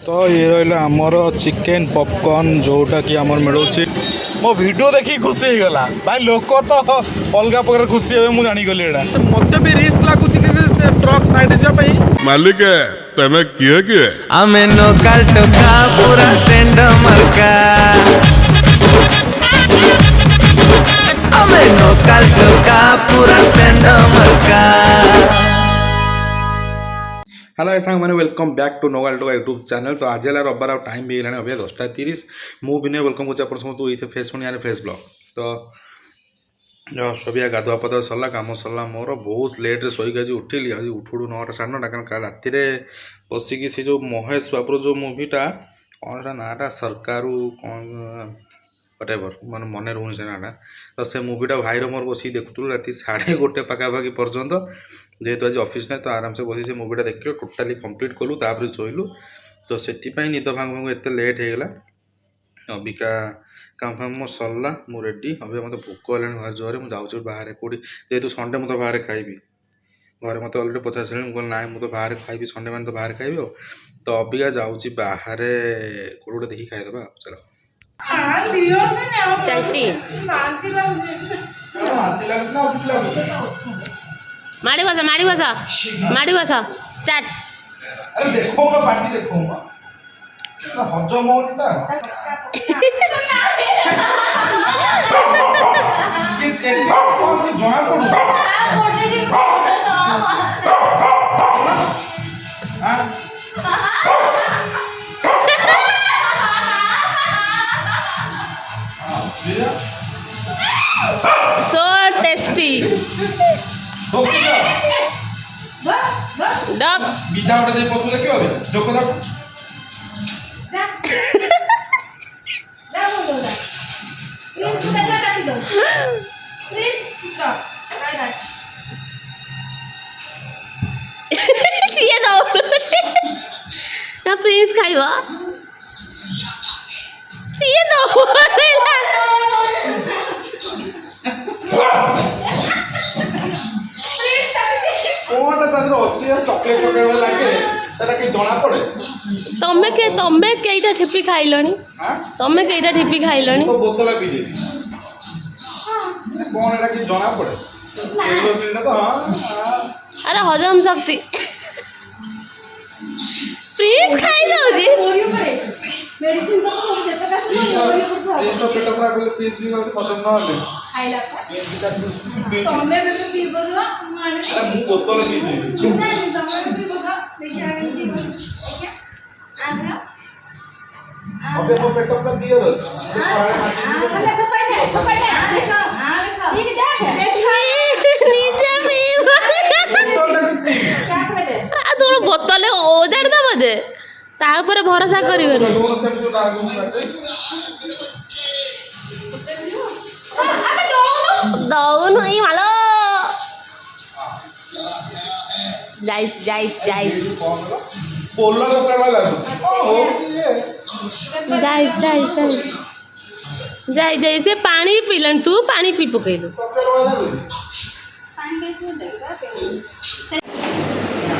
तो ये रहा आमर चिकेन पॉपकॉर्न जोटा कि आमर मिलूँ मो वीडियो देखी खुशी हो गला भाई लोक तो अलग प्रकार खुशी हे मुझे जानीगली मत भी रिस्क लगुच ट्रक साइड जावाई मालिक तमें किए किए आमे नोकाल टोका पूरा सेंड मरका आमे नोकाल टोका पूरा सेंड मरका। हेलो सांग मैंने वेलकम बैक टू नोकाल टोका यूट्यूब चैनल। तो आज है रविवार टाइम भी है अभी 10:30 मुझे वेलकम कर समस्त ये फ्रेश मनी फ्रेश ब्लॉग। तो सभी गाधुआ पधुआ सरला कम सरला मोर बहुत लेट्रे शोक आज उठिली आज उठू 9टा 9:30 कारण राति बसिकी से जो महेश बाबूर जो मुवीटा कौन नाटा सरकारु कौन व्हाटएवर मन मन रोनी से नाटा। तो से मुवीटा भाईर मोर बस देखुलु राति 1:30 पाखापाखि पर्यंत जेहेतु आज ऑफिस ना तो आराम से बसी से मुवीटा देखल टोटाली कंप्लीट कलु तापर शोलु। तो से निद भांग भांग एत लेट होगला अबिका काम फाम मो सरला मु रेडी अभी मत भोक है भार जोरे मुझे बाहर कौटी जेहतु संडे मुझे बाहर खाइबी घरे मत अलरेडी पचास ना मुझे बाहर खाइबी संडे मान तो बाहर खाइबी। तो अबिका जाऊँगी बाहर कौटे देखी खाईदे चलो माड़ी बसा स्टार्ट। अरे देखो ना पार्टी देखो ना हजम होनी ता ये केते कौन की जଣା पड़ू हां सो टेस्टी डग बिदा उठे दे पसु देखियो अबे जोको दा जा जा बोल दो प्लीज सुटा काटी दो प्लीज सुटा काय दा ये दो ना प्लीज खाइबा ये दो चॉकलेट चॉकलेट लागे तरा के जଣା पड़े तमे केइटा ठेपी खाइलनी तमे केइटा ठेपी खाइलनी तो बोतल पी दे हां कौन एटा के जଣା पड़े एगो सिन ना तो हां अरे हजम शक्ति प्लीज खाइ दो जी ओरी परे मेडिसिन तो सब जते का सब ओरी पर था ये तो पेट खराब होले प्लीज भी खत्म ना होले खाइला तमे भी तो पी बरो माने अरे मु बोतल पी दे तमे भी बता देखिए आगे आगे अबे वो पेट का दिया बस हां तो पहले देखो हां देखो ठीक देख नीचे भी क्या करे आ तोर बोतल ओजाड़ द बजे ता ऊपर भरोसा करिवनी दौनु ई मालो जाई पोलो चक्कर लागु ओ होची जाई से पानी पीलन तू पानी पी पकेलु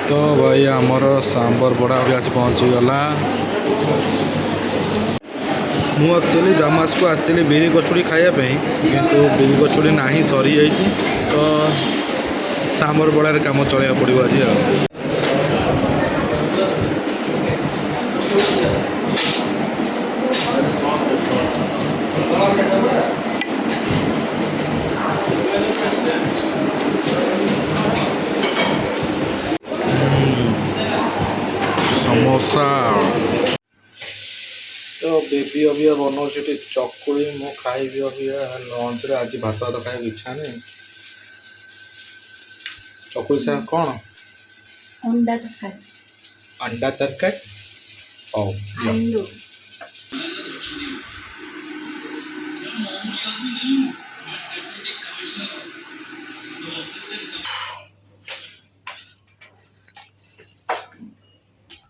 तो भाई आमर सांबर बड़ा भी आज पहुँची गला मु एक्चुअली दामास को आसती बिरी कचुड़ी खायापी किंतु बिरी कचुड़ी ना सरी जाइए तो सांबर बड़ार काम चलैया पड़ो आज समोसा। तो बेबी अभी बनाऊे चकुड़ी मु खाइबी अभी लंच रे आज भात भात खाई इच्छा नहीं चकुड़ी से कौन अंडा तरकारी आलू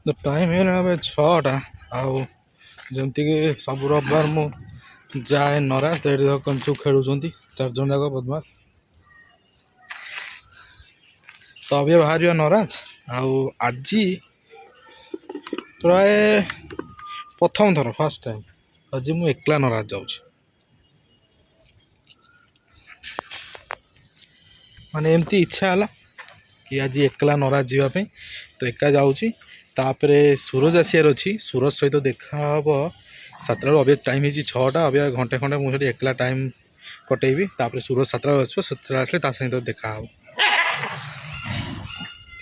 तो टाइम है 6टा आउ जमती कि सब रविवार मु जाए नरा तो कंचु खेलुं 4 जन जाक बदमाश। तो अभी बाहर नराज आज प्राय प्रथम थर फास्ट टाइम आज मु एकला नराज जाऊँ माने एमती इच्छा है कि आज एकला नराज जावाई तो एका जाऊँगी तापर सूरज आसार अच्छी सूरज सहित देखाब 7टा अभी टाइम है 6टा अभी घंटे खंडे मुझे एकला टाइम कटेबी तापर सूरज 7टा आसो 7टा आसले सहित देखा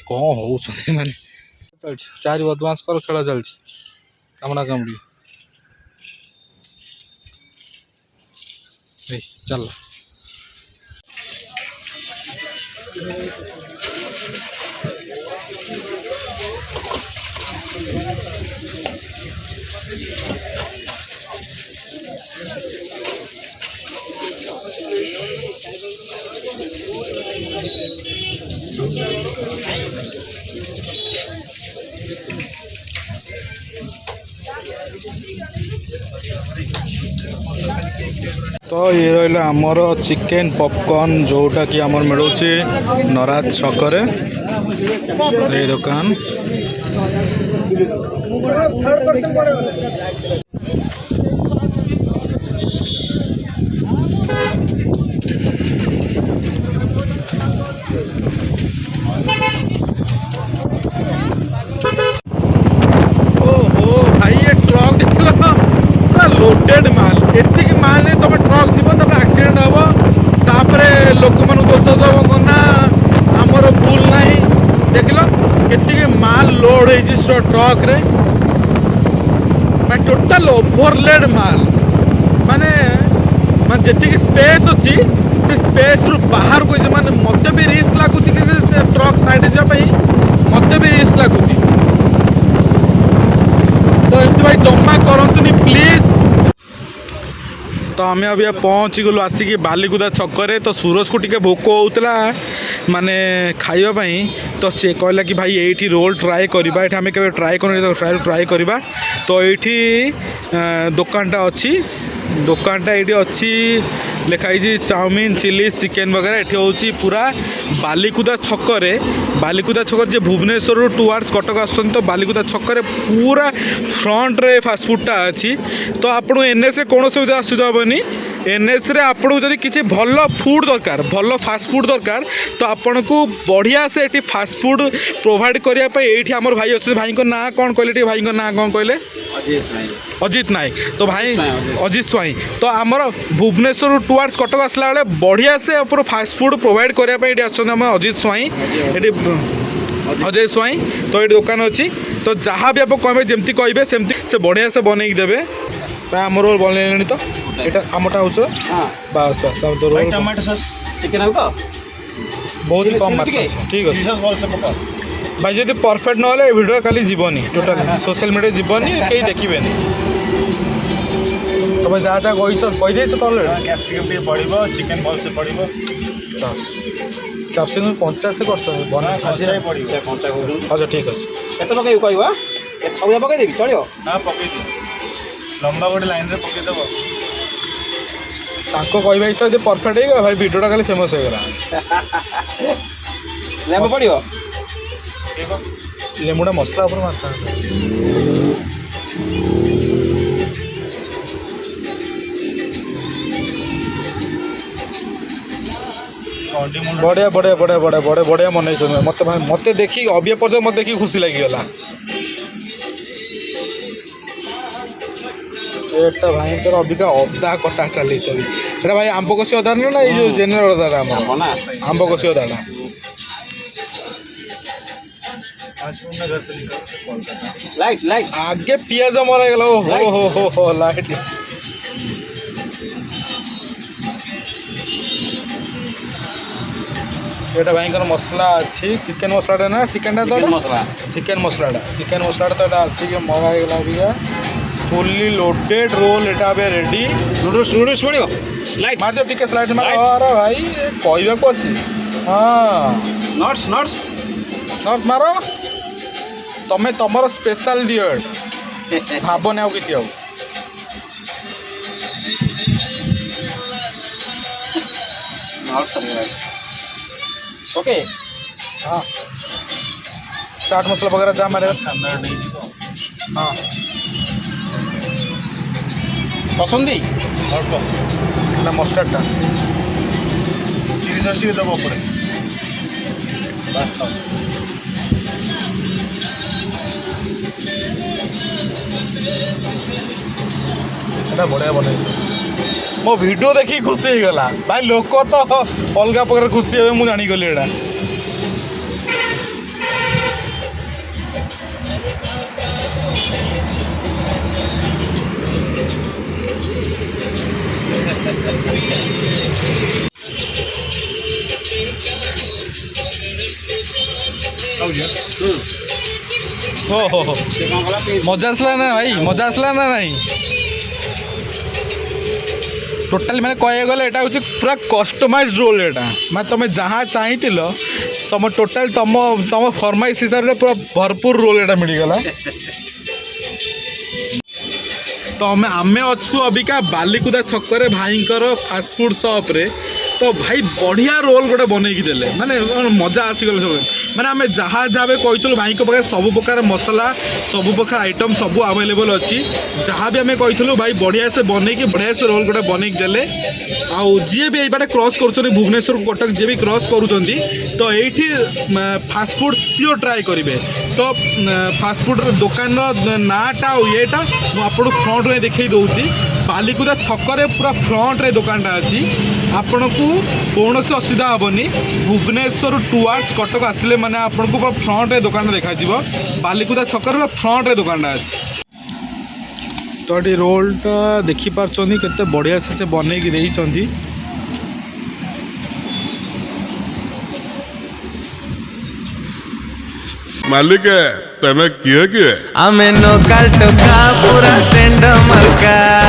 कौन हो माने चल चार बदमाश कर खेल चलती कामना कामड़ी चल तो ये रहा आमर चिकेन पॉपकॉर्न जोटा कि आमर मिलूँ नराज छकरे ये दुकान ओहो भाई ये ट्रक देख पूरा लोडेड माल एतिक माल नहीं तुम ट्रक जीव तब एक्सीडेंट हम तापर लोक मान दोष दब ना आमर भूल ना देख लो के माल लोड हो ट्रक रे टोटाल ओभरलोड माल माने माने जी स्पेस अच्छी से स्पेस रु बाहर को माने मत भी रिस्क लगुच कि ट्रक साइड जावाई मत भी रिस्क लगुच तो एमती भाई जमा करतुनी प्लीज। तो आम अभी पहुँची गलु आसिक बालीकुदा छकरे तो सूरज को टिके भोक होता माने खाइबापी तो सी कहला कि भाई ये रोल ट्राए करवा ये आम के ट्राए कर ट्राए करवा तो ये दुकानटा अच्छी दुकानटा ये अच्छी लिखाई चाउमिन चिली चिकेन वगैरह ये हूँ पूरा बालीकुदा छकरे जे भुवनेश्वर टुवार्ड्स कटक आसुन तो बालीकुदा छकरे पूरा फ्रंट रे फास्टफुडटा अच्छी तो आपको एनएस कौन असुविधा हेनी एनएस रे आपको जब किसी भल फुड दरकार भल फास्टफुड दरकार तो आपन को बढ़िया से ये फास्टफुड प्रोवाइड करने ये आम भाई अच्छे भाई ना कौन कहले भाई ना कौन कहले अजित नायक तो भाई अजित स्वाई तो आमर भुवनेश्वर टुवार्ड्स कटक आसला बेले बढ़िया से आप फास्टफुड प्रोवाइड करने ये अजित स्वाई ये अजय स्वाई तो ये दुकान अच्छी तो जहाँ भी आप कहे जमती कहे सेमती से बढ़िया से बनई देवे प्राय आम रोल बनले तो यहाँ आमटा हो बस बस रोल टमाटो सॉस चिकन आउ तो बहुत ही कम मात्रा ठीक है भाई जब परफेक्ट ना भिडियो खाली जीवनी टोटाल सोशल मीडिया जीवनी कहीं देखिए तो भाई जहाँ जहाँ कहीदे तो कैप्सिकम भी पड़ो चिकन भल से पड़ो कैप्सिकम 50 बना अच्छा ठीक अच्छे केत पकड़ कह सब पकईदेवी चलो ना पकईदि लंबा गोटे लाइन रे पकईदेव कहवा हिसाब से परफेक्ट हो भाई भिडियोटा खाली फेमस हो गला लेम्बू पड़ो लेमुटा मसला ऊपर मारता बढ़िया बढ़िया बढ़िया बढ़िया बढ़िया बढ़िया मन मत मत देखी अभी पर्यटन मत देखी खुशी लगिगला एटा भाई तर अबिका अदा कटा चली एटा भाई आंब कषि अदा ना ये जेनेरल अदा आंब कषि अदाटा लाइट लाइट आगे पियाज मरा गला हो लाइट ये भाई मसला अच्छी चिकेन मसलाटा ना चिकेन मसलाटा तो आसिक मगाईगला अबिका फुल्ली लोडेड रोल एटा रेडी नूडल्स पड़ो स्लाइड मार टिके स्लाइड मार अरे भाई कहवाक अच्छी हाँ नट्स नट्स नट्स मार तमें तुम स्पेशल दियो भावने आउ कि ओके हाँ चाट मसला वगैरह जहाँ मारे हाँ पसंदी अल्प ना मस्टार्डटा चिली सस टी देव उपरे बास तो এটা বড়িয়া বনাইছে মো ভিডিও দেখি খুশি হয়ে গলা ভাই লোক তো অলগা প্রকার খুশি হবে মু জানি গলি এটা हो मजा आसला ना भाई मजा आसला ना नहीं टोटाली मैंने कह गले यहाँ हूँ पूरा कस्टमाइज रोल यहाँ मैं तुम जहाँ चाहिए तुम टोटाल तुम तुम फरमाइश हिसाब से पूरा भरपूर रोल यहाँ मिलगला तो आम अच्छु अबिका बालिकुदा छक भाईंकर फास्टफुड सप रे तो भाई बढ़िया रोल गोटे बनईकी देले माने मजा आसीगले सब माने आम जहाँ जहाँ कही भाई पाखे सब प्रकार मसला सब प्रकार आइटम सब अवेलेबल अच्छी जहाँ भी आम कही भाई बढ़िया से बनईकी बढ़िया से रोल गोटे बनईकी देले आउ जी भी ये क्रॉस कर भुवनेश्वर कटक जी भी क्रॉस करुँच तो ये फास्टफुड सियोर ट्राए करेंगे तो फास्टफुड दुकान नाटा येटा मुझे फ्रंट में देखई दूसरी बालिकुदा छकरे पूरा फ्रंट रे दुकानटा अच्छी आपण को कौन से असुविधा हेनी भुवनेश्वर टुआर्स कटक आसिले मैंने आपन को पूरा फ्रंट रे दुकान देखा बालिकुदा छकरे पूरा फ्रंट रे दुकानटा अच्छी तो ये रोलटा देखिपार केते बढ़िया से बनईकी देइचंदी मालिक तमे किए आमे नोकाल टोका पूरा सेंड मलका